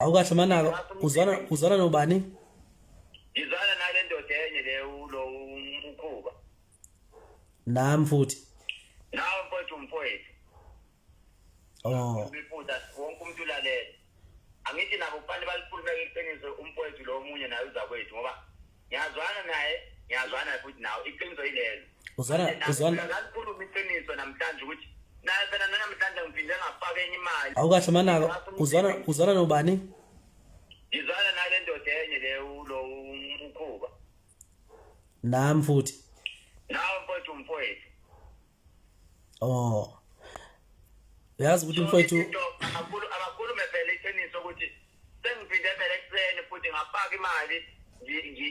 Awukahle manaka uzwana nobani? Ngizwana nale ndoda enye le ulo umkhuba. Nami futhi. Nawe mfowethu umfowethu. Ngibuza wonke umuntu lalela. Angithi nabo kufanele balikhulume iqiniso umfowethu lo omunye naye uzakwethu ngoba ngiyazwana naye futhi nawe iqiniso yilelo. Uzwana ngalikhuluma iqiniso namhlanje ukuthi naye phela namhlanje ngiphinde ngafaka enye imali. Awukahle manaka uzwana nobani? Ngizwana nale ndoda enye le ulo umkhuba. Nami futhi. Nawe mfowethu umfowethu. Uyazi ukuthi mfowethu abakhulume phela iqiniso ukuthi sengiphinde phela ekuseni futhi ngafaka imali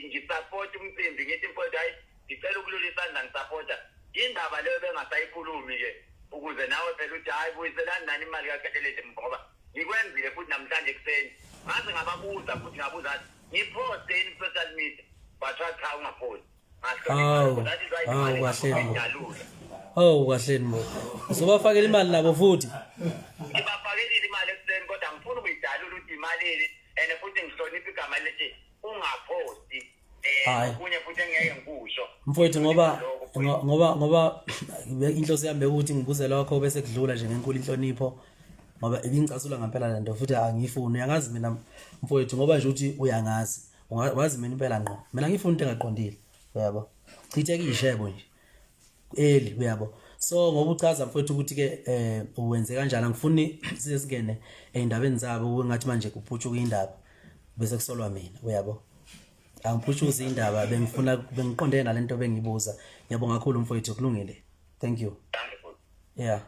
ngisupport umcimbi ngithi mfowethu hayi ngicela ukulula isandla ngisupporta indaba leyo bengasayikhulumi ke ukuze nawe phela uthi hayi buyiselani nani imali kaKhetelezi ngoba ngikwenzile futhi namhlanje ekuseni ngaze ngababuza futhi ngabuza ngiposte in social media bathatha cha ungapost kahle mbo. Uzobafakela imali nabo futhi. Ngibafakela imali ekuseni kodwa ngifuna ukuyidalula ukuthi imali ene futhi ngihlonipha igama lethi ungaposti kunye futhi engeke ngikusho. Mfowethu ngoba inhloso yami ukuthi ngibuze lokho bese kudlula nje ngenkulu inhlonipho ngoba ibingicasula ngempela lento futhi angifuni uyangazi mina mfowethu ngoba nje uthi uyangazi wazi mina impela ngqo mina ngifuna into engaqondile uyabo chitheke ishebo nje eli uyabo so ngoba uchaza mfowethu ukuthi ke uwenze kanjani angifuni size singene endabeni zabo ngathi manje kuphutshuka indaba bese kusolwa mina uyabo angiphutshuza indaba bengifuna bengiqonde nalento bengibuza ngiyabonga kakhulu mfowethu kulungile thank you yeah